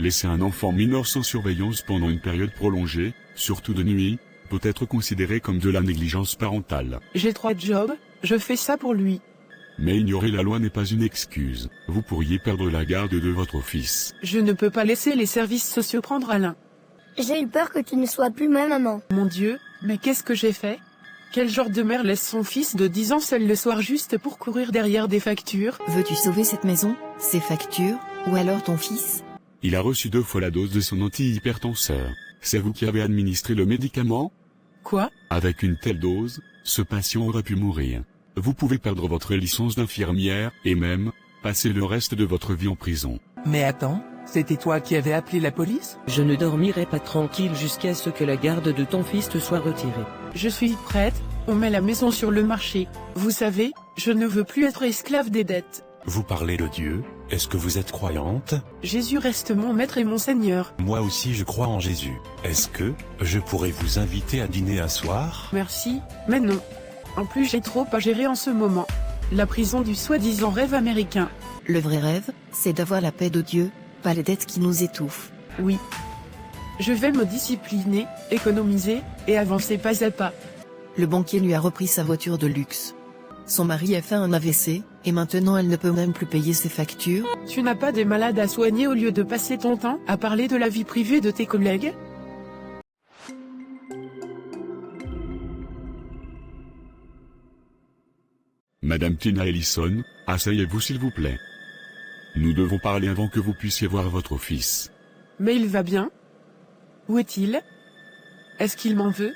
Laisser un enfant mineur sans surveillance pendant une période prolongée, surtout de nuit, peut être considéré comme de la négligence parentale. J'ai 3 jobs, je fais ça pour lui. Mais ignorer la loi n'est pas une excuse. Vous pourriez perdre la garde de votre fils. Je ne peux pas laisser les services sociaux prendre Alain. J'ai eu peur que tu ne sois plus ma maman. Mon Dieu, mais qu'est-ce que j'ai fait? Quel genre de mère laisse son fils de 10 ans seul le soir juste pour courir derrière des factures? Veux-tu sauver cette maison, ses factures, ou alors ton fils? Il a reçu 2 fois la dose de son antihypertenseur. C'est vous qui avez administré le médicament? Quoi? Avec une telle dose, ce patient aurait pu mourir. Vous pouvez perdre votre licence d'infirmière, et même, passer le reste de votre vie en prison. Mais attends, c'était toi qui avais appelé la police? Je ne dormirai pas tranquille jusqu'à ce que la garde de ton fils te soit retirée. Je suis prête, on met la maison sur le marché. Vous savez, je ne veux plus être esclave des dettes. Vous parlez de Dieu? Est-ce que vous êtes croyante? Jésus reste mon maître et mon Seigneur. Moi aussi je crois en Jésus. Est-ce que je pourrais vous inviter à dîner un soir? Merci, mais non. En plus j'ai trop à gérer en ce moment. La prison du soi-disant rêve américain. Le vrai rêve, c'est d'avoir la paix de Dieu, pas les dettes qui nous étouffent. Oui. Je vais me discipliner, économiser, et avancer pas à pas. Le banquier lui a repris sa voiture de luxe. Son mari a fait un AVC, et maintenant elle ne peut même plus payer ses factures. Tu n'as pas des malades à soigner au lieu de passer ton temps à parler de la vie privée de tes collègues? Madame Tina Ellison, asseyez-vous s'il vous plaît. Nous devons parler avant que vous puissiez voir votre fils. Mais il va bien? Où est-il? Est-ce qu'il m'en veut?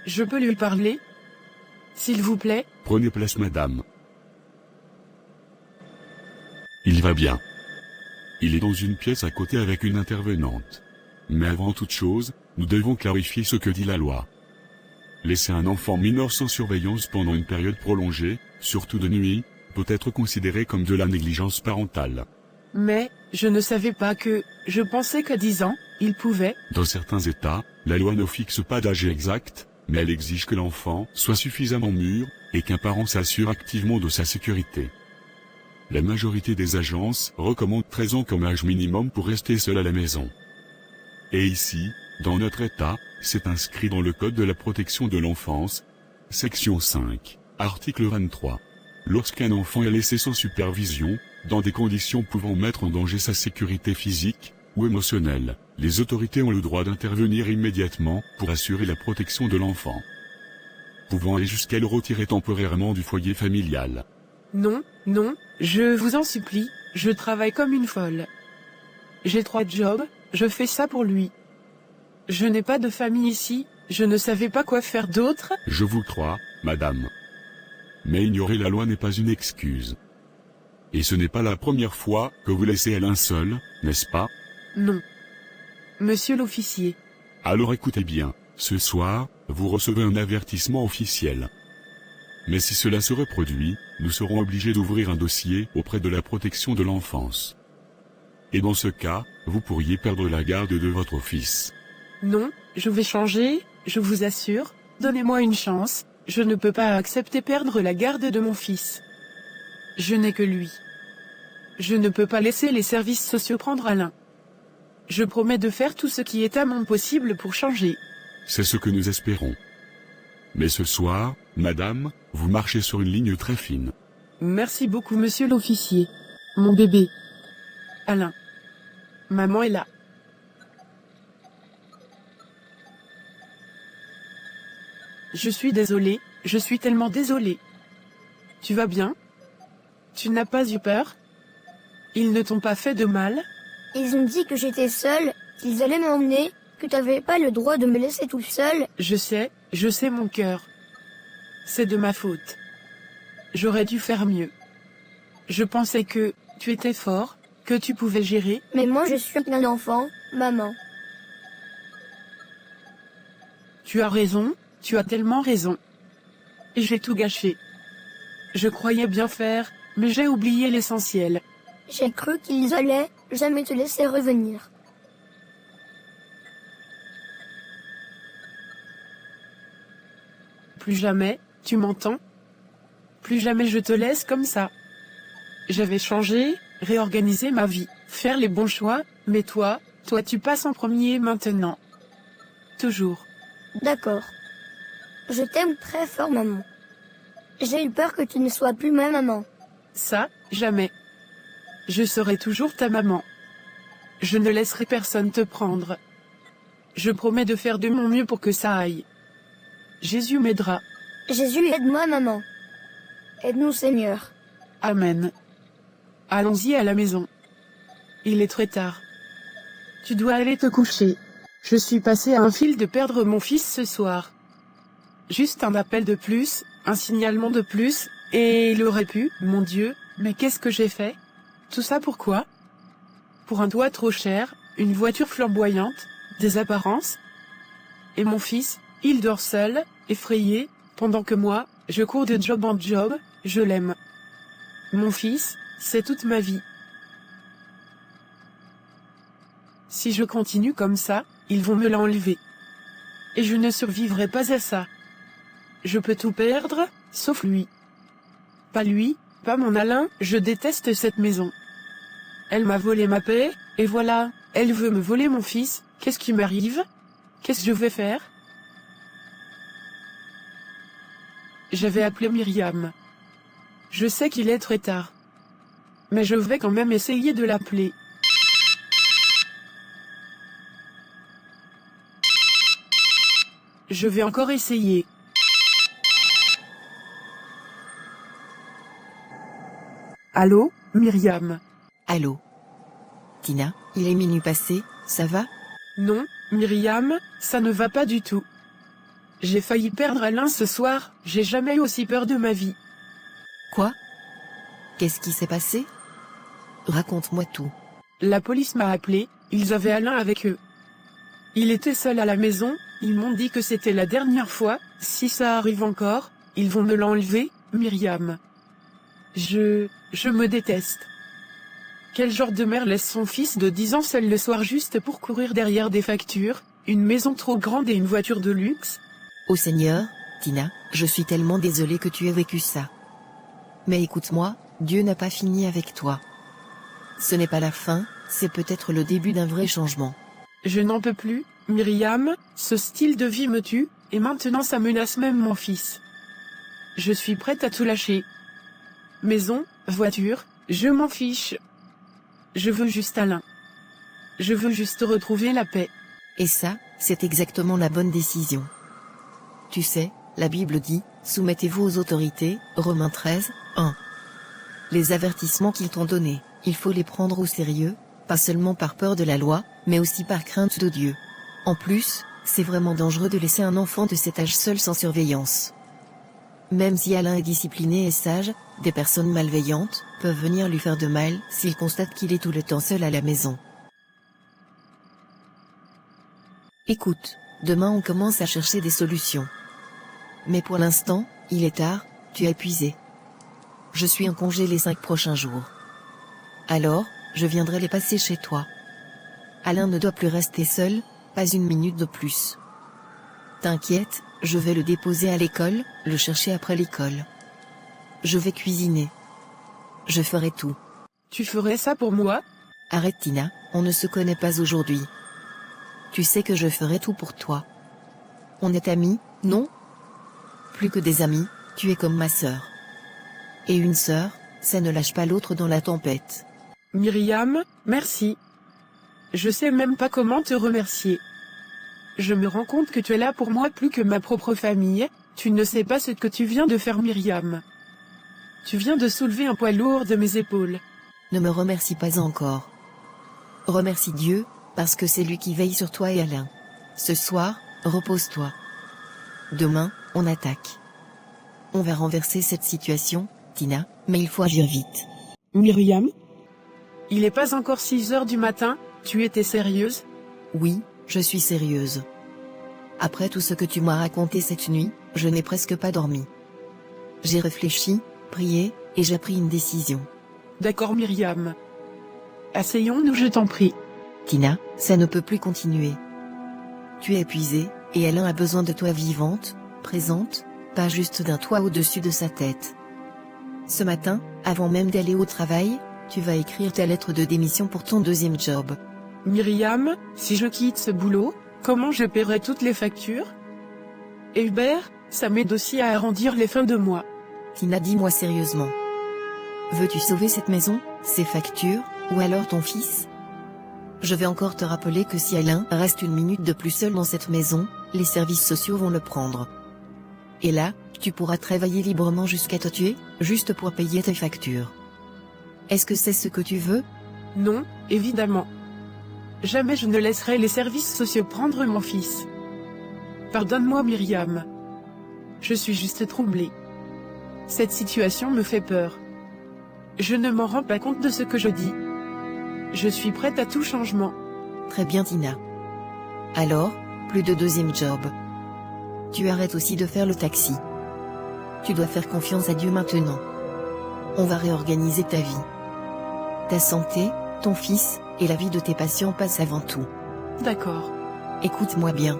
Je peux lui parler? S'il vous plaît? Prenez place madame. Il va bien. Il est dans une pièce à côté avec une intervenante. Mais avant toute chose, nous devons clarifier ce que dit la loi. Laisser un enfant mineur sans surveillance pendant une période prolongée, surtout de nuit, peut être considéré comme de la négligence parentale. Mais, je ne savais pas que, je pensais qu'à 10 ans, il pouvait. Dans certains États, la loi ne fixe pas d'âge exact, mais elle exige que l'enfant soit suffisamment mûr, et qu'un parent s'assure activement de sa sécurité. La majorité des agences recommandent 13 ans comme âge minimum pour rester seul à la maison. Et ici, dans notre État, c'est inscrit dans le Code de la protection de l'enfance, section 5, article 23. Lorsqu'un enfant est laissé sans supervision, dans des conditions pouvant mettre en danger sa sécurité physique ou émotionnelle, les autorités ont le droit d'intervenir immédiatement pour assurer la protection de l'enfant, pouvant aller jusqu'à le retirer temporairement du foyer familial. Non, non, je vous en supplie, je travaille comme une folle. J'ai 3 jobs, je fais ça pour lui. Je n'ai pas de famille ici, je ne savais pas quoi faire d'autre. Je vous crois, madame. Mais ignorer la loi n'est pas une excuse. Et ce n'est pas la première fois que vous laissez Alain seul, n'est-ce pas? Non. Monsieur l'officier. Alors écoutez bien, ce soir, vous recevez un avertissement officiel. Mais si cela se reproduit, nous serons obligés d'ouvrir un dossier auprès de la protection de l'enfance. Et dans ce cas, vous pourriez perdre la garde de votre fils. Non, je vais changer, je vous assure, donnez-moi une chance, je ne peux pas accepter perdre la garde de mon fils. Je n'ai que lui. Je ne peux pas laisser les services sociaux prendre Alain. Je promets de faire tout ce qui est à mon possible pour changer. C'est ce que nous espérons. Mais ce soir, madame, vous marchez sur une ligne très fine. Merci beaucoup monsieur l'officier. Mon bébé. Alain. Maman est là. Je suis désolée, je suis tellement désolée. Tu vas bien? Tu n'as pas eu peur? Ils ne t'ont pas fait de mal? Ils ont dit que j'étais seule, qu'ils allaient m'emmener, que t'avais pas le droit de me laisser tout seul. Je sais mon cœur. C'est de ma faute. J'aurais dû faire mieux. Je pensais que tu étais fort, que tu pouvais gérer. Mais moi je suis plein d'enfants, maman. Tu as raison, tu as tellement raison. Et j'ai tout gâché. Je croyais bien faire, mais j'ai oublié l'essentiel. J'ai cru qu'ils allaient jamais te laisser revenir. Plus jamais, tu m'entends? Plus jamais je te laisse comme ça. J'avais changé, réorganisé ma vie. faire les bons choix, mais toi tu passes en premier maintenant. Toujours. D'accord. Je t'aime très fort, maman. J'ai eu peur que tu ne sois plus ma maman. Ça, jamais. Je serai toujours ta maman. Je ne laisserai personne te prendre. Je promets de faire de mon mieux pour que ça aille. Jésus m'aidera. Jésus, aide-moi, maman. Aide-nous, Seigneur. Amen. Allons-y à la maison. Il est très tard. Tu dois aller te coucher. Je suis passé à un fil de perdre mon fils ce soir. Juste un appel de plus, un signalement de plus, et il aurait pu, mon Dieu, mais qu'est-ce que j'ai fait? Tout ça pourquoi? Pour un toit trop cher, une voiture flamboyante, des apparences? Et mon fils, il dort seul, effrayé, pendant que moi, je cours de job en job, je l'aime. Mon fils, c'est toute ma vie. Si je continue comme ça, ils vont me l'enlever. Et je ne survivrai pas à ça. Je peux tout perdre, sauf lui. Pas lui, pas mon Alain, je déteste cette maison. Elle m'a volé ma paix, et voilà, elle veut me voler mon fils, qu'est-ce qui m'arrive? Qu'est-ce que je vais faire? J'avais appelé Myriam. Je sais qu'il est très tard. Mais je vais quand même essayer de l'appeler. Je vais encore essayer. Allô, Myriam? Allô? Tina, il est minuit passé, ça va? Non, Myriam, ça ne va pas du tout. J'ai failli perdre Alain ce soir, j'ai jamais eu aussi peur de ma vie. Quoi? Qu'est-ce qui s'est passé? Raconte-moi tout. La police m'a appelé, ils avaient Alain avec eux. Il était seul à la maison, ils m'ont dit que c'était la dernière fois, si ça arrive encore, ils vont me l'enlever, Myriam. Je me déteste. Quel genre de mère laisse son fils de 10 ans seul le soir juste pour courir derrière des factures, une maison trop grande et une voiture de luxe? Ô Seigneur, Tina, je suis tellement désolée que tu aies vécu ça. Mais écoute-moi, Dieu n'a pas fini avec toi. Ce n'est pas la fin, c'est peut-être le début d'un vrai changement. Je n'en peux plus, Myriam, ce style de vie me tue, et maintenant ça menace même mon fils. Je suis prête à tout lâcher. Maison, voiture, je m'en fiche. Je veux juste Alain. Je veux juste retrouver la paix. Et ça, c'est exactement la bonne décision. Tu sais, la Bible dit, soumettez-vous aux autorités, Romains 13, 1. Les avertissements qu'ils t'ont donnés, il faut les prendre au sérieux, pas seulement par peur de la loi, mais aussi par crainte de Dieu. En plus, c'est vraiment dangereux de laisser un enfant de cet âge seul sans surveillance. Même si Alain est discipliné et sage, des personnes malveillantes peuvent venir lui faire de mal s'ils constatent qu'il est tout le temps seul à la maison. Écoute, demain on commence à chercher des solutions. Mais pour l'instant, il est tard, tu es épuisé. Je suis en congé les 5 prochains jours. Alors, je viendrai les passer chez toi. Alain ne doit plus rester seul, pas une minute de plus. T'inquiète, je vais le déposer à l'école, le chercher après l'école. Je vais cuisiner. Je ferai tout. Tu ferais ça pour moi? Arrête Tina, on ne se connaît pas aujourd'hui. Tu sais que je ferai tout pour toi. On est amis, non? Plus que des amis, tu es comme ma sœur. Et une sœur, ça ne lâche pas l'autre dans la tempête. Myriam, merci. Je sais même pas comment te remercier. Je me rends compte que tu es là pour moi plus que ma propre famille, tu ne sais pas ce que tu viens de faire Myriam. Tu viens de soulever un poids lourd de mes épaules. Ne me remercie pas encore. Remercie Dieu, parce que c'est lui qui veille sur toi et Alain. Ce soir, repose-toi. Demain, on attaque. On va renverser cette situation, Tina, mais il faut agir vite. Myriam? Il est pas encore 6 heures du matin, tu étais sérieuse? Oui, je suis sérieuse. Après tout ce que tu m'as raconté cette nuit, je n'ai presque pas dormi. J'ai réfléchi, prié, et j'ai pris une décision. D'accord Myriam. Asseyons-nous je t'en prie. Tina, ça ne peut plus continuer. Tu es épuisée, et Alain a besoin de toi vivante, présente, pas juste d'un toit au-dessus de sa tête. Ce matin, avant même d'aller au travail, Tu vas écrire ta lettre de démission pour ton deuxième job. Myriam, si je quitte ce boulot, comment je paierai toutes les factures? Et Hubert, ça m'aide aussi à arrondir les fins de mois. Tina, dis-moi sérieusement. Veux-tu sauver cette maison, ses factures, ou alors ton fils? Je vais encore te rappeler que si Alain reste une minute de plus seul dans cette maison, les services sociaux vont le prendre. Et là, tu pourras travailler librement jusqu'à te tuer, juste pour payer tes factures. Est-ce que c'est ce que tu veux? Non, évidemment. Jamais je ne laisserai les services sociaux prendre mon fils. Pardonne-moi Myriam. Je suis juste troublée. Cette situation me fait peur. Je ne m'en rends pas compte de ce que je dis. Je suis prête à tout changement. Très bien Tina. Alors, plus de deuxième job. Tu arrêtes aussi de faire le taxi. Tu dois faire confiance à Dieu maintenant. On va réorganiser ta vie. Ta santé, ton fils, et la vie de tes patients passent avant tout. D'accord. Écoute-moi bien.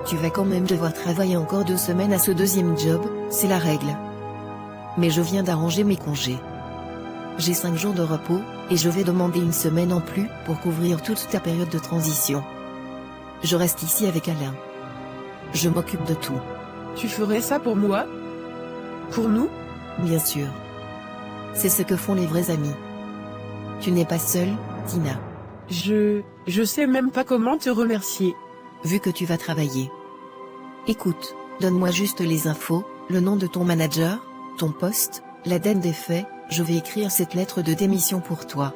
Tu vas quand même devoir travailler encore 2 semaines à ce deuxième job, c'est la règle. Mais je viens d'arranger mes congés. J'ai 5 jours de repos, et je vais demander 1 semaine en plus pour couvrir toute ta période de transition. Je reste ici avec Alain. Je m'occupe de tout. Tu ferais ça pour moi? Pour nous? Bien sûr. C'est ce que font les vrais amis. Tu n'es pas seule, Tina. Je sais même pas comment te remercier. Vu que tu vas travailler. Écoute, donne-moi juste les infos, le nom de ton manager, ton poste, la date des faits, je vais écrire cette lettre de démission pour toi.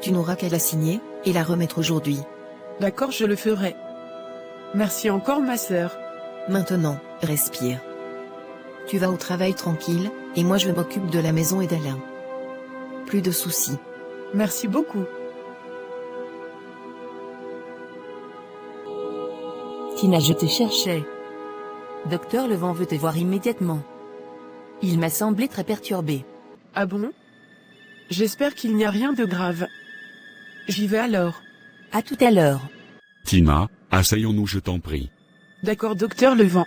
Tu n'auras qu'à la signer, et la remettre aujourd'hui. D'accord, je le ferai. Merci encore ma sœur. Maintenant, respire. Tu vas au travail tranquille, et moi je m'occupe de la maison et d'Alain. Plus de soucis. Merci beaucoup. Tina, je te cherchais. Docteur Levent veut te voir immédiatement. Il m'a semblé très perturbé. Ah bon? J'espère qu'il n'y a rien de grave. J'y vais alors. À tout à l'heure. Tina, asseyons-nous je t'en prie. D'accord docteur Levent.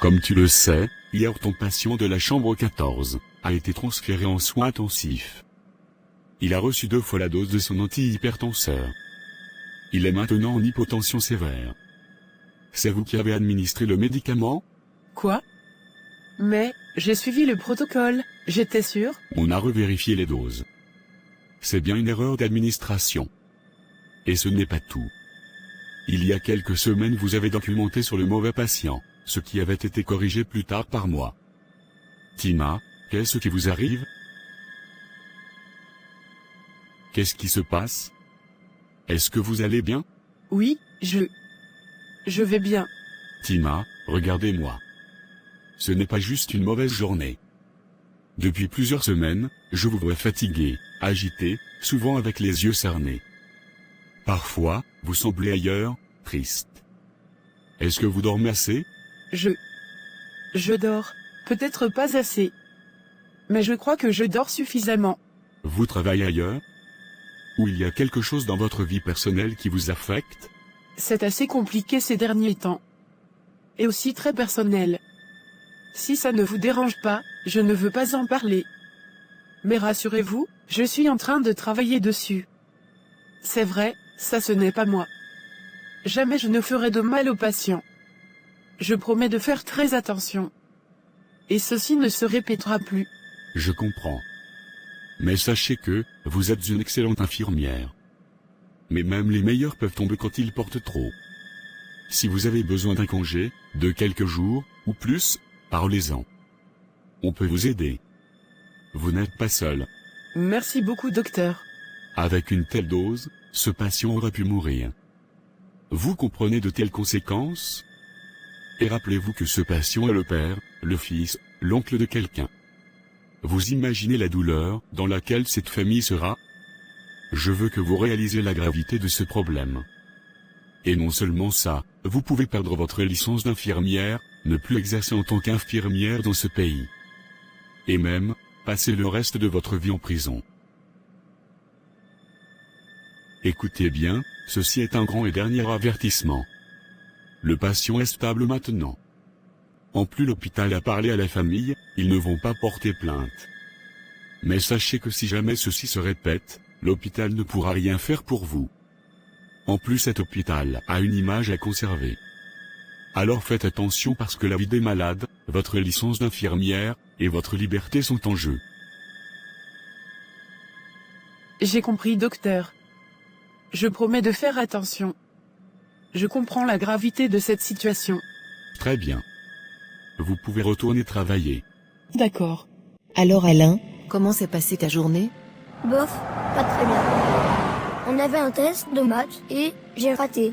Comme tu le sais, hier ton patient de la chambre 14 a été transféré en soins intensifs. Il a reçu 2 fois la dose de son antihypertenseur. Il est maintenant en hypotension sévère. C'est vous qui avez administré le médicament? Quoi? Mais, j'ai suivi le protocole, j'étais sûr. On a revérifié les doses. C'est bien une erreur d'administration. Et ce n'est pas tout. Il y a quelques semaines vous avez documenté sur le mauvais patient, ce qui avait été corrigé plus tard par moi. Tina, qu'est-ce qui vous arrive? Qu'est-ce qui se passe? Est-ce que vous allez bien? Oui, je vais bien. Tina, regardez-moi. Ce n'est pas juste une mauvaise journée. Depuis plusieurs semaines, je vous vois fatigué, agité, souvent avec les yeux cernés. Parfois, vous semblez ailleurs, triste. Est-ce que vous dormez assez? Je dors, peut-être pas assez. Mais je crois que je dors suffisamment. Vous travaillez ailleurs? Ou il y a quelque chose dans votre vie personnelle qui vous affecte? C'est assez compliqué ces derniers temps. Et aussi très personnel. Si ça ne vous dérange pas, je ne veux pas en parler. Mais rassurez-vous, je suis en train de travailler dessus. C'est vrai, ça ce n'est pas moi. Jamais je ne ferai de mal aux patients. Je promets de faire très attention. Et ceci ne se répétera plus. Je comprends. Mais sachez que, vous êtes une excellente infirmière. Mais même les meilleurs peuvent tomber quand ils portent trop. Si vous avez besoin d'un congé, de quelques jours, ou plus, parlez-en. On peut vous aider. Vous n'êtes pas seul. Merci beaucoup docteur. Avec une telle dose, ce patient aurait pu mourir. Vous comprenez de telles conséquences? Et rappelez-vous que ce patient est le père, le fils, l'oncle de quelqu'un. Vous imaginez la douleur dans laquelle cette famille sera? Je veux que vous réalisez la gravité de ce problème. Et non seulement ça, vous pouvez perdre votre licence d'infirmière, ne plus exercer en tant qu'infirmière dans ce pays. Et même, passer le reste de votre vie en prison. Écoutez bien, ceci est un grand et dernier avertissement. Le patient est stable maintenant. En plus l'hôpital a parlé à la famille, ils ne vont pas porter plainte. Mais sachez que si jamais ceci se répète, l'hôpital ne pourra rien faire pour vous. En plus cet hôpital a une image à conserver. Alors faites attention parce que la vie des malades, votre licence d'infirmière, et votre liberté sont en jeu. J'ai compris, docteur. Je promets de faire attention. Je comprends la gravité de cette situation. Très bien. Vous pouvez retourner travailler. D'accord. Alors Alain, comment s'est passée ta journée? Bof, pas très bien. On avait un test de maths et j'ai raté.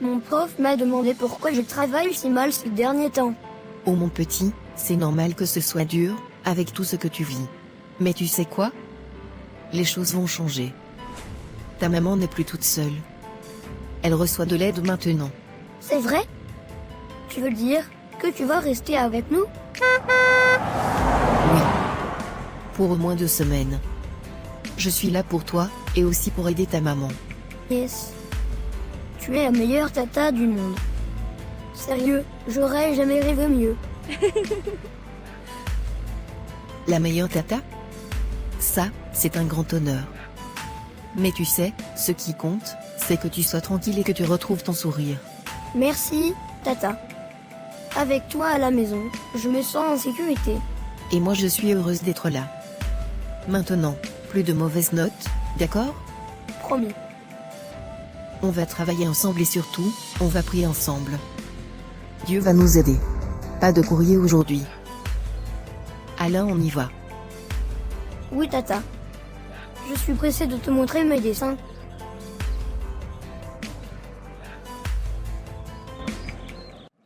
Mon prof m'a demandé pourquoi je travaille si mal ces derniers temps. Oh mon petit, c'est normal que ce soit dur, avec tout ce que tu vis. Mais tu sais quoi? Les choses vont changer. Ta maman n'est plus toute seule. Elle reçoit de l'aide maintenant. C'est vrai? Tu veux dire que tu vas rester avec nous? Oui. Pour au moins 2 semaines. Je suis là pour toi, et aussi pour aider ta maman. Yes. Tu es la meilleure tata du monde. Sérieux, j'aurais jamais rêvé mieux. La meilleure tata? Ça, c'est un grand honneur. Mais tu sais, ce qui compte, c'est que tu sois tranquille et que tu retrouves ton sourire. Merci, tata. Avec toi à la maison, je me sens en sécurité. Et moi je suis heureuse d'être là. Maintenant, plus de mauvaises notes, d'accord? Promis. On va travailler ensemble et surtout, on va prier ensemble. Dieu va nous aider. Pas de courrier aujourd'hui. Alain, on y va. Oui, tata. Je suis pressée de te montrer mes dessins.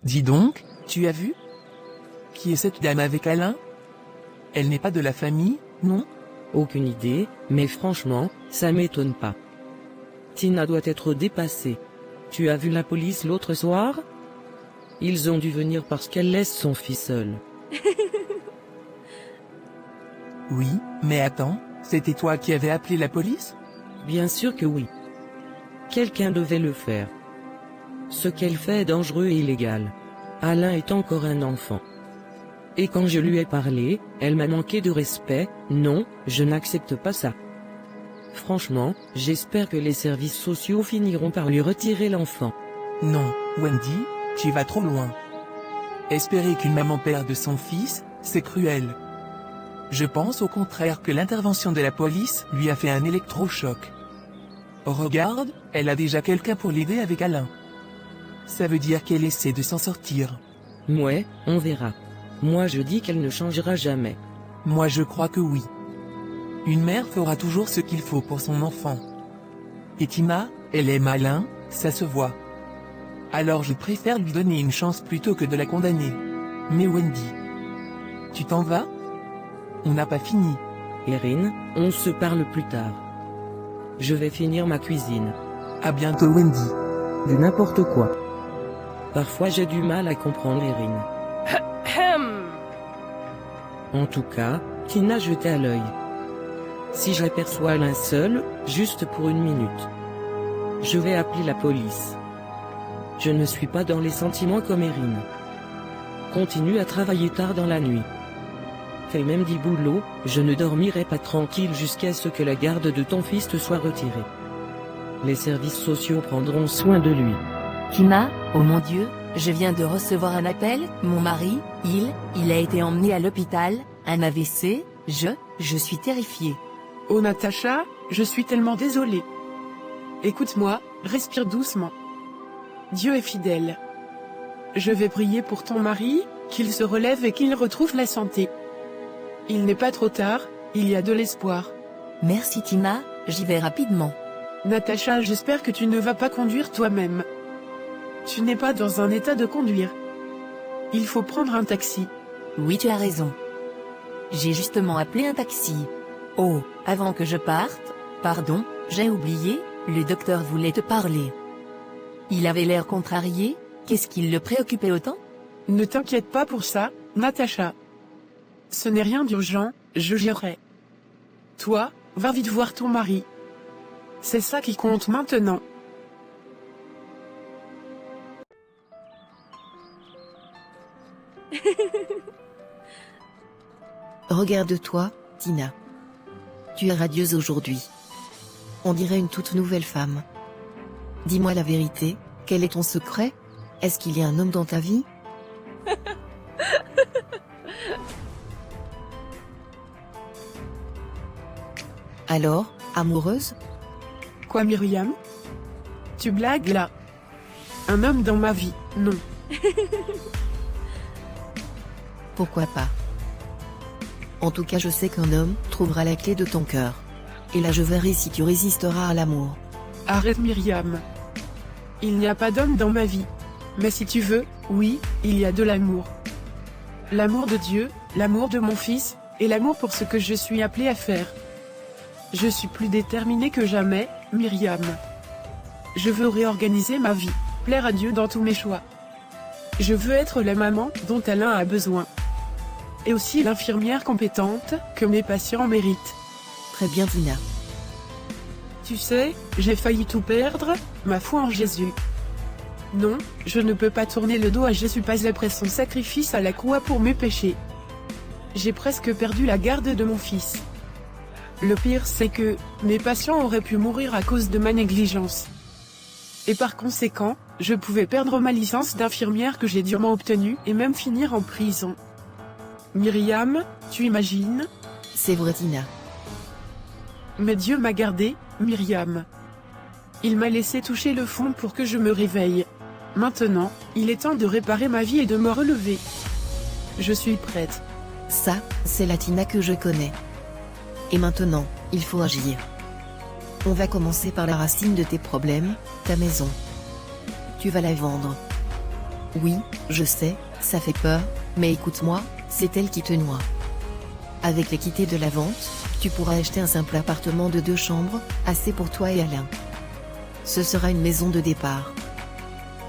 Dis donc, tu as vu? Qui est cette dame avec Alain? Elle n'est pas de la famille, non? Aucune idée, mais franchement, ça m'étonne pas. Tina doit être dépassée. Tu as vu la police l'autre soir? Ils ont dû venir parce qu'elle laisse son fils seul. Oui, mais attends, c'était toi qui avais appelé la police? Bien sûr que oui. Quelqu'un devait le faire. Ce qu'elle fait est dangereux et illégal. Alain est encore un enfant. Et quand je lui ai parlé, elle m'a manqué de respect. Non, je n'accepte pas ça. Franchement, j'espère que les services sociaux finiront par lui retirer l'enfant. Non, Wendy, tu vas trop loin. Espérer qu'une maman perde son fils, c'est cruel. Je pense au contraire que l'intervention de la police lui a fait un électrochoc. Regarde, elle a déjà quelqu'un pour l'aider avec Alain. Ça veut dire qu'elle essaie de s'en sortir. Ouais, on verra. Moi je dis qu'elle ne changera jamais. Moi je crois que oui. Une mère fera toujours ce qu'il faut pour son enfant. Et Tina, elle est malin, ça se voit. Alors je préfère lui donner une chance plutôt que de la condamner. Mais Wendy, tu t'en vas? On n'a pas fini. Erin, on se parle plus tard. Je vais finir ma cuisine. À bientôt Wendy. Du n'importe quoi. Parfois j'ai du mal à comprendre Erin. En tout cas, Tina jetait à l'œil. Si j'aperçois Alain seul, juste pour 1 minute, je vais appeler la police. Je ne suis pas dans les sentiments comme Erin. Continue à travailler tard dans la nuit. Fais même 10 boulots, je ne dormirai pas tranquille jusqu'à ce que la garde de ton fils te soit retirée. Les services sociaux prendront soin de lui. Tina, oh mon Dieu, je viens de recevoir un appel, mon mari, il a été emmené à l'hôpital, un AVC, je suis terrifiée. Oh Natacha, je suis tellement désolée. Écoute-moi, respire doucement. Dieu est fidèle. Je vais prier pour ton mari, qu'il se relève et qu'il retrouve la santé. Il n'est pas trop tard, il y a de l'espoir. Merci Tina, j'y vais rapidement. Natacha, j'espère que tu ne vas pas conduire toi-même. Tu n'es pas dans un état de conduire. Il faut prendre un taxi. Oui, tu as raison. J'ai justement appelé un taxi. Oh, avant que je parte, pardon, j'ai oublié, le docteur voulait te parler. Il avait l'air contrarié, qu'est-ce qui le préoccupait autant? Ne t'inquiète pas pour ça, Natacha. Ce n'est rien d'urgent, je gérerai. Toi, va vite voir ton mari. C'est ça qui compte maintenant. Regarde-toi, Tina. Tu es radieuse aujourd'hui. On dirait une toute nouvelle femme. Dis-moi la vérité, quel est ton secret? Est-ce qu'il y a un homme dans ta vie? Alors, amoureuse? Quoi, Myriam? Tu blagues là? Un homme dans ma vie, non. Pourquoi pas? En tout cas, je sais qu'un homme trouvera la clé de ton cœur. Et là je verrai si tu résisteras à l'amour. Arrête, Myriam. Il n'y a pas d'homme dans ma vie. Mais si tu veux, oui, il y a de l'amour. L'amour de Dieu, l'amour de mon fils, et l'amour pour ce que je suis appelée à faire. Je suis plus déterminée que jamais, Myriam. Je veux réorganiser ma vie, plaire à Dieu dans tous mes choix. Je veux être la maman dont Alain a besoin. Et aussi l'infirmière compétente que mes patients méritent. Très bien, Tina. Tu sais, j'ai failli tout perdre, ma foi en Jésus. Non, je ne peux pas tourner le dos à Jésus pas après son sacrifice à la croix pour mes péchés. J'ai presque perdu la garde de mon fils. Le pire c'est que, mes patients auraient pu mourir à cause de ma négligence. Et par conséquent, je pouvais perdre ma licence d'infirmière que j'ai durement obtenue et même finir en prison. Myriam, tu imagines? C'est vrai, Tina. Mais Dieu m'a gardé, Myriam. Il m'a laissé toucher le fond pour que je me réveille. Maintenant, il est temps de réparer ma vie et de me relever. Je suis prête. Ça, c'est la Tina que je connais. Et maintenant, il faut agir. On va commencer par la racine de tes problèmes, ta maison. Tu vas la vendre. Oui, je sais, ça fait peur, mais écoute-moi, c'est elle qui te noie. Avec l'équité de la vente, tu pourras acheter un simple appartement de 2 chambres, assez pour toi et Alain. Ce sera une maison de départ.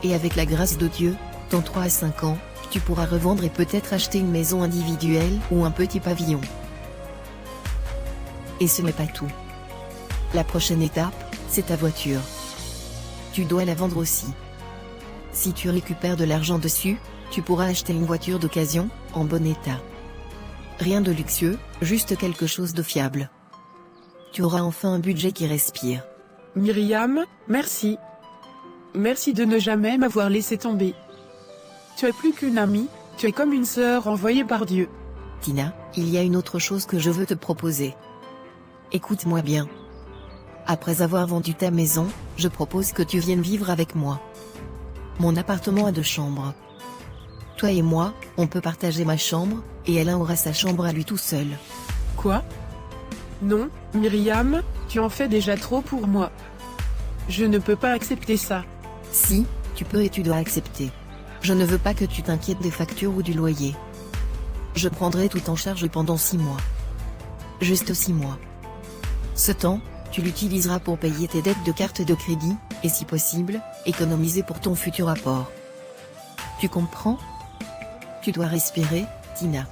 Et avec la grâce de Dieu, dans 3 à 5 ans, tu pourras revendre et peut-être acheter une maison individuelle ou un petit pavillon. Et ce n'est pas tout. La prochaine étape, c'est ta voiture. Tu dois la vendre aussi. Si tu récupères de l'argent dessus, tu pourras acheter une voiture d'occasion, en bon état. Rien de luxueux, juste quelque chose de fiable. Tu auras enfin un budget qui respire. Myriam, merci. Merci de ne jamais m'avoir laissé tomber. Tu es plus qu'une amie, tu es comme une sœur envoyée par Dieu. Tina, il y a une autre chose que je veux te proposer. Écoute-moi bien. Après avoir vendu ta maison, je propose que tu viennes vivre avec moi. Mon appartement a 2 chambres. Toi et moi, on peut partager ma chambre, et Alain aura sa chambre à lui tout seul. Quoi? Non, Myriam, tu en fais déjà trop pour moi. Je ne peux pas accepter ça. Si, tu peux et tu dois accepter. Je ne veux pas que tu t'inquiètes des factures ou du loyer. Je prendrai tout en charge pendant 6 mois. Juste 6 mois. Ce temps, tu l'utiliseras pour payer tes dettes de carte de crédit, et si possible, économiser pour ton futur apport. Tu comprends? Tu dois respirer, Tina.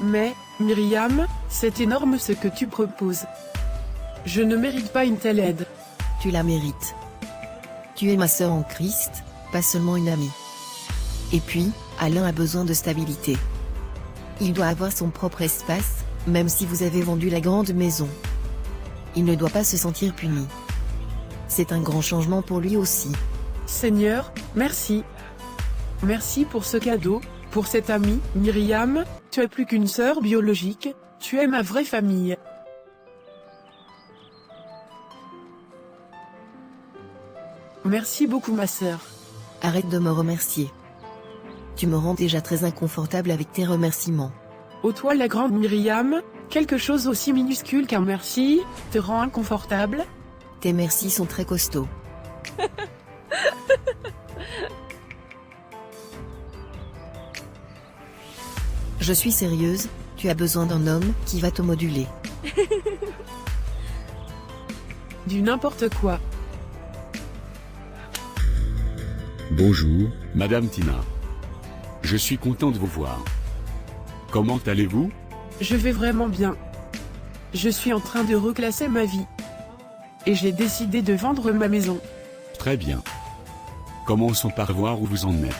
Mais, Myriam, c'est énorme ce que tu proposes. Je ne mérite pas une telle aide. Tu la mérites. Tu es ma sœur en Christ, pas seulement une amie. Et puis, Alain a besoin de stabilité. Il doit avoir son propre espace, même si vous avez vendu la grande maison. Il ne doit pas se sentir puni. C'est un grand changement pour lui aussi. Seigneur, merci. Merci pour ce cadeau, pour cette amie, Myriam, tu es plus qu'une sœur biologique, tu es ma vraie famille. Merci beaucoup ma sœur. Arrête de me remercier. Tu me rends déjà très inconfortable avec tes remerciements. Ô toi la grande Myriam, quelque chose aussi minuscule qu'un merci, te rend inconfortable? Tes merci sont très costauds. Je suis sérieuse, tu as besoin d'un homme qui va te moduler. Du n'importe quoi. Bonjour, Madame Tina. Je suis content de vous voir. Comment allez-vous? Je vais vraiment bien. Je suis en train de reclasser ma vie. Et j'ai décidé de vendre ma maison. Très bien. Commençons par voir où vous en êtes.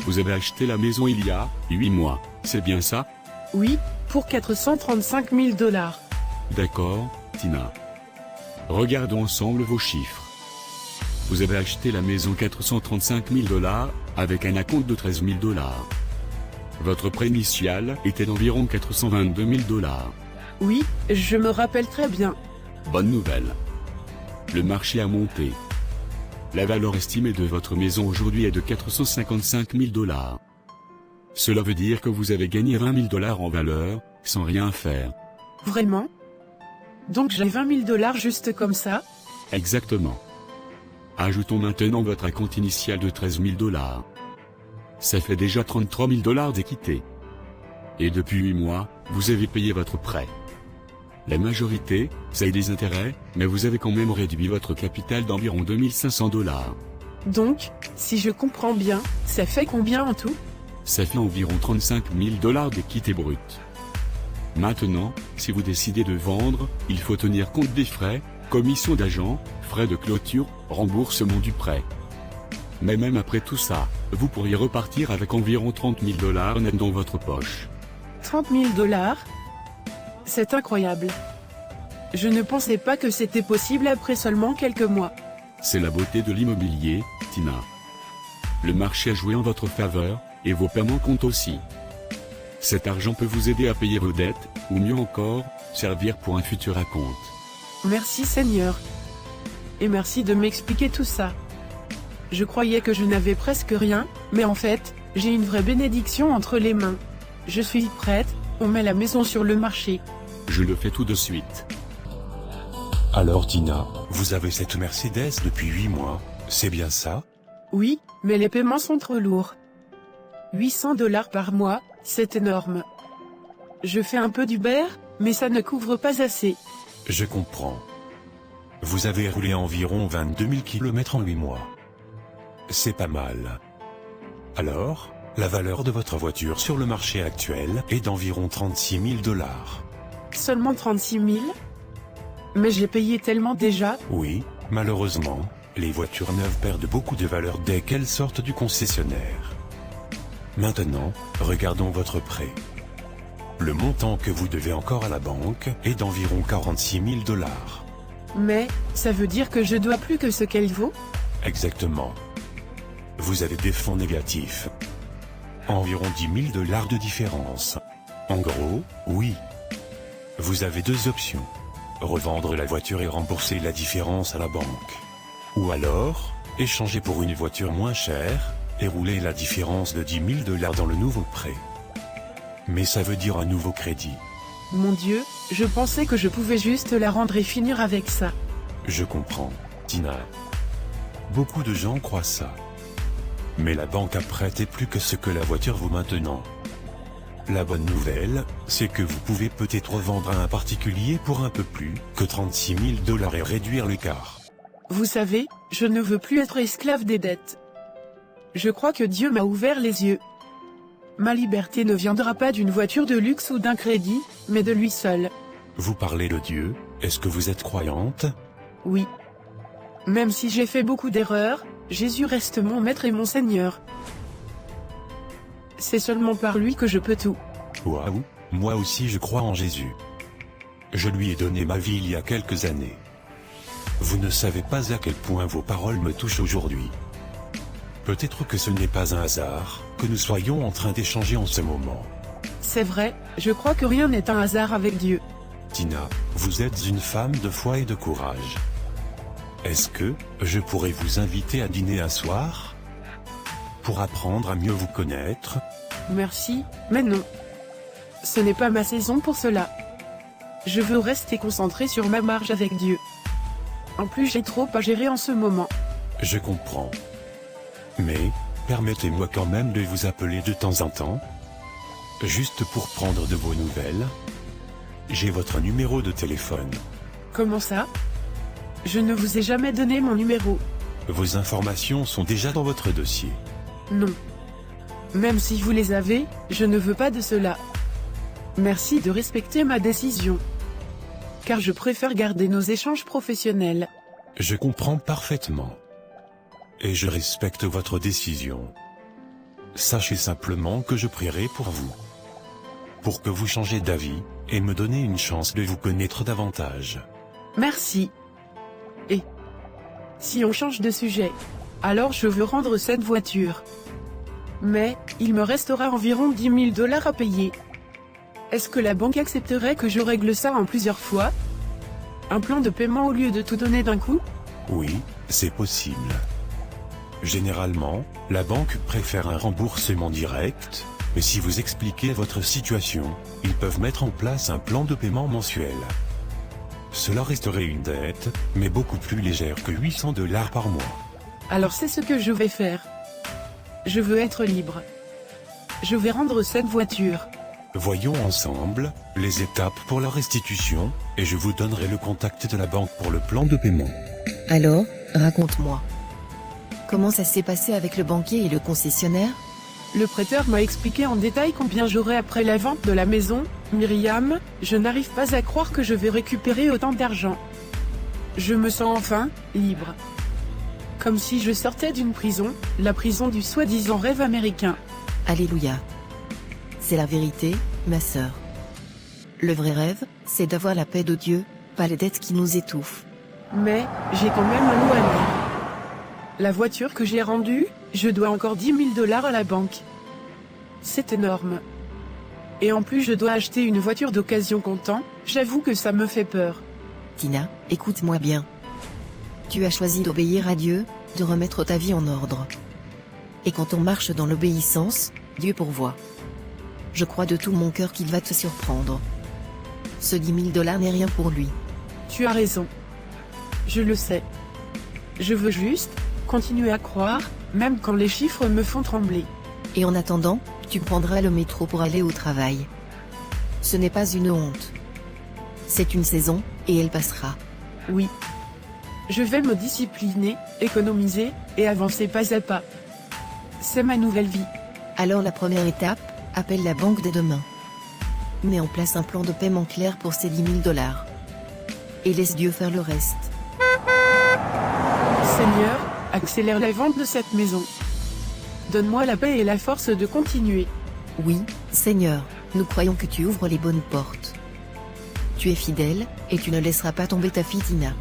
Vous avez acheté la maison il y a 8 mois, c'est bien ça? Oui, pour 435 000 $. D'accord, Tina. Regardons ensemble vos chiffres. Vous avez acheté la maison 435 000 $, avec un acompte de 13 000 $. Votre prêt initial était d'environ 422 000 $. Oui, je me rappelle très bien. Bonne nouvelle. Le marché a monté. La valeur estimée de votre maison aujourd'hui est de 455 000 $. Cela veut dire que vous avez gagné 20 000 $ en valeur, sans rien faire. Vraiment? Donc j'ai 20 000 $ juste comme ça? Exactement. Ajoutons maintenant votre acompte initial de 13 000 $. Ça fait déjà 33 000 $ d'équité. Et depuis 8 mois, vous avez payé votre prêt. La majorité, ça a des intérêts, mais vous avez quand même réduit votre capital d'environ 2 500 $. Donc, si je comprends bien, ça fait combien en tout? Ça fait environ 35 000 $ d'équité brute. Maintenant, si vous décidez de vendre, il faut tenir compte des frais, commission d'agent, frais de clôture, remboursement du prêt. Mais même après tout ça, vous pourriez repartir avec environ 30 000 $ net dans votre poche. 30 000 $? C'est incroyable. Je ne pensais pas que c'était possible après seulement quelques mois. C'est la beauté de l'immobilier, Tina. Le marché a joué en votre faveur, et vos paiements comptent aussi. Cet argent peut vous aider à payer vos dettes, ou mieux encore, servir pour un futur acompte. Merci Seigneur. Et merci de m'expliquer tout ça. Je croyais que je n'avais presque rien, mais en fait, j'ai une vraie bénédiction entre les mains. Je suis prête, on met la maison sur le marché. Je le fais tout de suite. Alors Tina, vous avez cette Mercedes depuis 8 mois, c'est bien ça? Oui, mais les paiements sont trop lourds. 800 $ par mois, c'est énorme. Je fais un peu d'Uber, mais ça ne couvre pas assez. Je comprends. Vous avez roulé environ 22 000 km en 8 mois. C'est pas mal. Alors, la valeur de votre voiture sur le marché actuel est d'environ 36 000 $. Seulement 36 000? Mais j'ai payé tellement déjà. Oui, malheureusement, les voitures neuves perdent beaucoup de valeur dès qu'elles sortent du concessionnaire. Maintenant, regardons votre prêt. Le montant que vous devez encore à la banque est d'environ 46 000 $. Mais, ça veut dire que je dois plus que ce qu'elle vaut? Exactement. Vous avez des fonds négatifs. Environ 10 000 $ de différence. En gros, oui. Vous avez deux options. Revendre la voiture et rembourser la différence à la banque. Ou alors, échanger pour une voiture moins chère, et rouler la différence de 10 000 $ dans le nouveau prêt. Mais ça veut dire un nouveau crédit. Mon Dieu, je pensais que je pouvais juste la rendre et finir avec ça. Je comprends, Tina. Beaucoup de gens croient ça. Mais la banque a prêté plus que ce que la voiture vaut maintenant. La bonne nouvelle, c'est que vous pouvez peut-être vendre à un particulier pour un peu plus que 36 000 $ et réduire l'écart. Vous savez, je ne veux plus être esclave des dettes. Je crois que Dieu m'a ouvert les yeux. Ma liberté ne viendra pas d'une voiture de luxe ou d'un crédit, mais de lui seul. Vous parlez de Dieu, est-ce que vous êtes croyante? Oui. Même si j'ai fait beaucoup d'erreurs, Jésus reste mon maître et mon Seigneur. C'est seulement par lui que je peux tout. Waouh, moi aussi je crois en Jésus. Je lui ai donné ma vie il y a quelques années. Vous ne savez pas à quel point vos paroles me touchent aujourd'hui. Peut-être que ce n'est pas un hasard, que nous soyons en train d'échanger en ce moment. C'est vrai, je crois que rien n'est un hasard avec Dieu. Tina, vous êtes une femme de foi et de courage. Est-ce que je pourrais vous inviter à dîner un soir? Pour apprendre à mieux vous connaître? Merci, mais non. Ce n'est pas ma saison pour cela. Je veux rester concentré sur ma marche avec Dieu. En plus, j'ai trop à gérer en ce moment. Je comprends. Mais, permettez-moi quand même de vous appeler de temps en temps. Juste pour prendre de vos nouvelles. J'ai votre numéro de téléphone. Comment ça? Je ne vous ai jamais donné mon numéro. Vos informations sont déjà dans votre dossier. Non. Même si vous les avez, je ne veux pas de cela. Merci de respecter ma décision. Car je préfère garder nos échanges professionnels. Je comprends parfaitement. Et je respecte votre décision. Sachez simplement que je prierai pour vous. pour que vous changiez d'avis, et me donner une chance de vous connaître davantage. Merci. Et si on change de sujet, alors je veux rendre cette voiture. Mais, il me restera environ 10 000 $ à payer. Est-ce que la banque accepterait que je règle ça en plusieurs fois? Un plan de paiement au lieu de tout donner d'un coup? Oui, c'est possible. Généralement, la banque préfère un remboursement direct, mais si vous expliquez votre situation, ils peuvent mettre en place un plan de paiement mensuel. Cela resterait une dette, mais beaucoup plus légère que 800 $ par mois. Alors c'est ce que je vais faire. Je veux être libre. Je vais rendre cette voiture. Voyons ensemble les étapes pour la restitution, et je vous donnerai le contact de la banque pour le plan de paiement. Alors, raconte-moi. Comment ça s'est passé avec le banquier et le concessionnaire? Le prêteur m'a expliqué en détail combien j'aurai après la vente de la maison. Myriam, je n'arrive pas à croire que je vais récupérer autant d'argent. Je me sens enfin libre. Comme si je sortais d'une prison, la prison du soi-disant rêve américain. Alléluia. C'est la vérité, ma sœur. Le vrai rêve, c'est d'avoir la paix de Dieu, pas les dettes qui nous étouffent. Mais, j'ai quand même un mot à dire. La voiture que j'ai rendue, je dois encore 10 000 $ à la banque. C'est énorme. Et en plus je dois acheter une voiture d'occasion comptant, j'avoue que ça me fait peur. Tina, écoute-moi bien. Tu as choisi d'obéir à Dieu, de remettre ta vie en ordre. Et quand on marche dans l'obéissance, Dieu pourvoit. Je crois de tout mon cœur qu'il va te surprendre. Ce 10 000 $ n'est rien pour lui. Tu as raison. Je le sais. Je veux juste continuer à croire, même quand les chiffres me font trembler. Et en attendant, tu prendras le métro pour aller au travail. Ce n'est pas une honte. C'est une saison, et elle passera. Oui. Je vais me discipliner, économiser, et avancer pas à pas. C'est ma nouvelle vie. Alors la première étape, appelle la banque dès demain. Mets en place un plan de paiement clair pour ces 10 000 $. Et laisse Dieu faire le reste. Seigneur, accélère la vente de cette maison. Donne-moi la paix et la force de continuer. Oui, Seigneur, nous croyons que tu ouvres les bonnes portes. Tu es fidèle, et tu ne laisseras pas tomber ta fille Tina.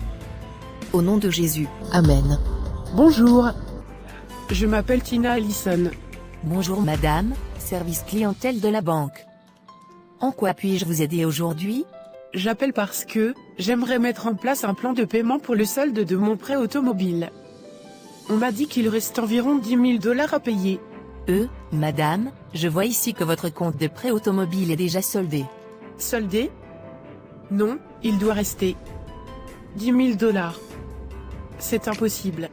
Au nom de Jésus, Amen. Bonjour. Je m'appelle Tina Allison. Bonjour madame, service clientèle de la banque. En quoi puis-je vous aider aujourd'hui? J'appelle parce que j'aimerais mettre en place un plan de paiement pour le solde de mon prêt automobile. On m'a dit qu'il reste environ 10 000 $ à payer. Madame, je vois ici que votre compte de prêt automobile est déjà soldé. Soldé? Non, il doit rester 10 000 $. C'est impossible.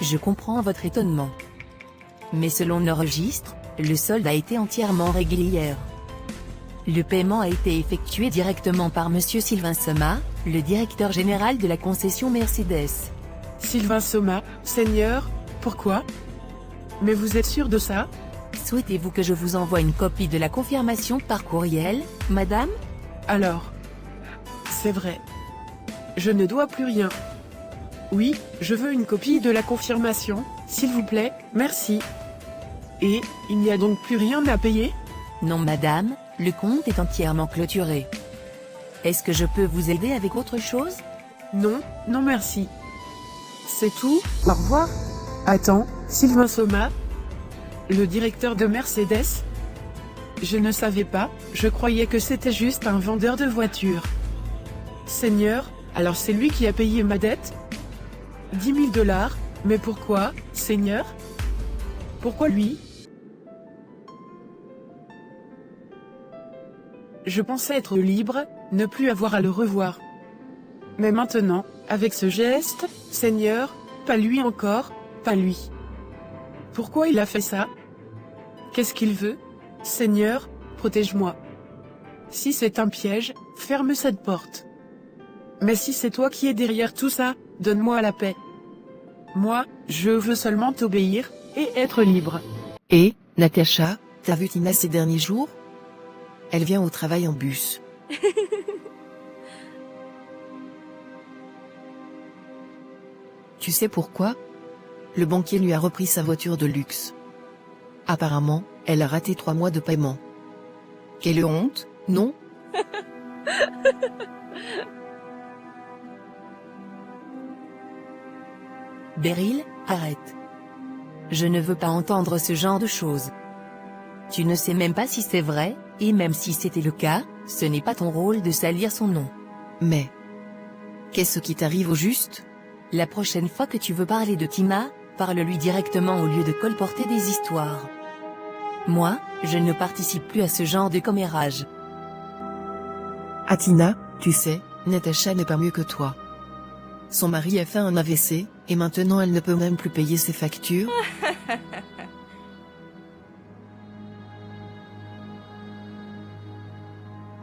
Je comprends votre étonnement. Mais selon nos registres, le solde a été entièrement réglé hier. Le paiement a été effectué directement par Monsieur Sylvain Soma, le directeur général de la concession Mercedes. Sylvain Soma, Seigneur, pourquoi? Mais vous êtes sûr de ça? Souhaitez-vous que je vous envoie une copie de la confirmation par courriel, madame? Alors, c'est vrai. Je ne dois plus rien. Oui, je veux une copie de la confirmation, s'il vous plaît, merci. Et, il n'y a donc plus rien à payer? Non madame, le compte est entièrement clôturé. Est-ce que je peux vous aider avec autre chose? Non, non merci. C'est tout, au revoir. Attends, Sylvain Soma? Le directeur de Mercedes? Je ne savais pas, je croyais que c'était juste un vendeur de voitures. Seigneur, alors c'est lui qui a payé ma dette? 10 000 $, mais pourquoi, Seigneur? Pourquoi lui? Je pensais être libre, ne plus avoir à le revoir. Mais maintenant, avec ce geste, Seigneur, pas lui encore, pas lui. Pourquoi il a fait ça? Qu'est-ce qu'il veut? Seigneur, protège-moi. Si c'est un piège, ferme cette porte. Mais si c'est toi qui es derrière tout ça, donne-moi la paix. Moi, je veux seulement t'obéir, et être libre. Et, Natacha, t'as vu Tina ces derniers jours? Elle vient au travail en bus. Tu sais pourquoi? Le banquier lui a repris sa voiture de luxe. Apparemment, elle a raté 3 mois de paiement. Quelle honte, Non? Beryl, arrête. Je ne veux pas entendre ce genre de choses. Tu ne sais même pas si c'est vrai, et même si c'était le cas, ce n'est pas ton rôle de salir son nom. Mais... qu'est-ce qui t'arrive au juste? La prochaine fois que tu veux parler de Tina, parle-lui directement au lieu de colporter des histoires. Moi, je ne participe plus à ce genre de commérage. Tina, tu sais, Natacha n'est pas mieux que toi. Son mari a fait un AVC, et maintenant elle ne peut même plus payer ses factures.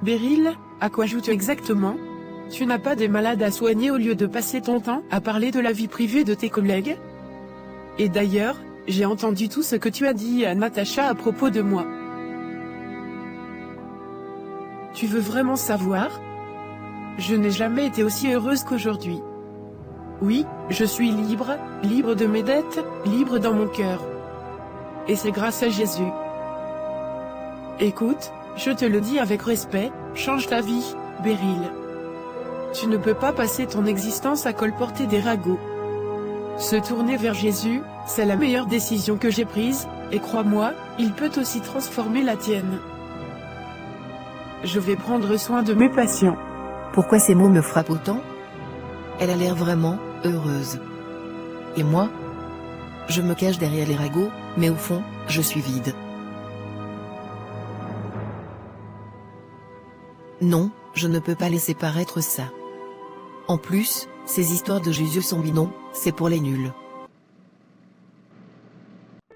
Beryl, à quoi joues-tu exactement? Tu n'as pas des malades à soigner au lieu de passer ton temps à parler de la vie privée de tes collègues? Et d'ailleurs, j'ai entendu tout ce que tu as dit à Natacha à propos de moi. Tu veux vraiment savoir? Je n'ai jamais été aussi heureuse qu'aujourd'hui. Oui, je suis libre, libre de mes dettes, libre dans mon cœur. Et c'est grâce à Jésus. Écoute, je te le dis avec respect, change ta vie, Beryl. Tu ne peux pas passer ton existence à colporter des ragots. Se tourner vers Jésus, c'est la meilleure décision que j'ai prise, et crois-moi, il peut aussi transformer la tienne. Je vais prendre soin de mes patients. Pourquoi ces mots me frappent autant? Elle a l'air vraiment heureuse. Et moi? Je me cache derrière les ragots, mais au fond, je suis vide. Non, je ne peux pas laisser paraître ça. En plus, ces histoires de Jésus sont bidons, c'est pour les nuls.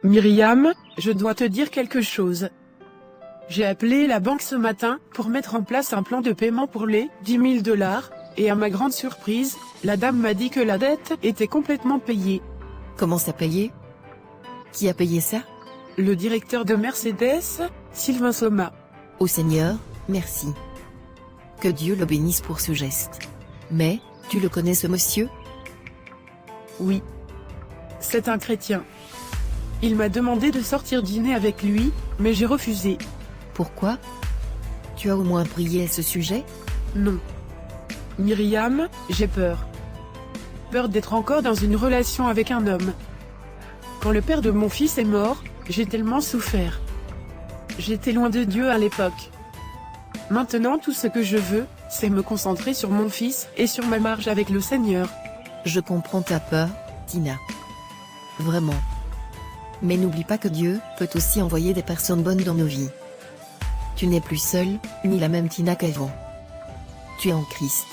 Myriam, je dois te dire quelque chose. J'ai appelé la banque ce matin pour mettre en place un plan de paiement pour les 10 000 $, et à ma grande surprise, la dame m'a dit que la dette était complètement payée. Comment ça payé? Qui a payé ça? Le directeur de Mercedes, Sylvain Soma. Au Seigneur, merci. Que Dieu le bénisse pour ce geste. Mais, tu le connais ce monsieur? Oui. C'est un chrétien. Il m'a demandé de sortir dîner avec lui, mais j'ai refusé. Pourquoi? Tu as au moins prié à ce sujet? Non. Myriam, j'ai peur. Peur d'être encore dans une relation avec un homme. Quand le père de mon fils est mort, j'ai tellement souffert. J'étais loin de Dieu à l'époque. Maintenant tout ce que je veux, c'est me concentrer sur mon fils et sur ma marge avec le Seigneur. Je comprends ta peur, Tina. Vraiment. Mais n'oublie pas que Dieu peut aussi envoyer des personnes bonnes dans nos vies. Tu n'es plus seule, ni la même Tina qu'avant. Tu es en Christ.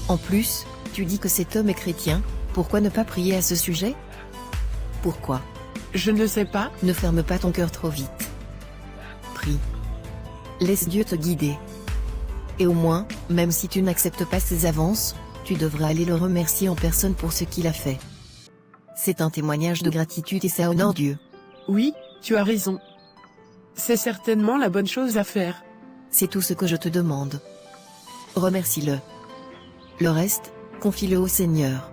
En plus, tu dis que cet homme est chrétien, pourquoi ne pas prier à ce sujet? Pourquoi? Je ne sais pas. Ne ferme pas ton cœur trop vite. Prie. Laisse Dieu te guider. Et au moins, même si tu n'acceptes pas ses avances, tu devrais aller le remercier en personne pour ce qu'il a fait. C'est un témoignage de gratitude et ça honore Dieu. Oui, tu as raison. C'est certainement la bonne chose à faire. C'est tout ce que je te demande. Remercie-le. Le reste, confie-le au Seigneur.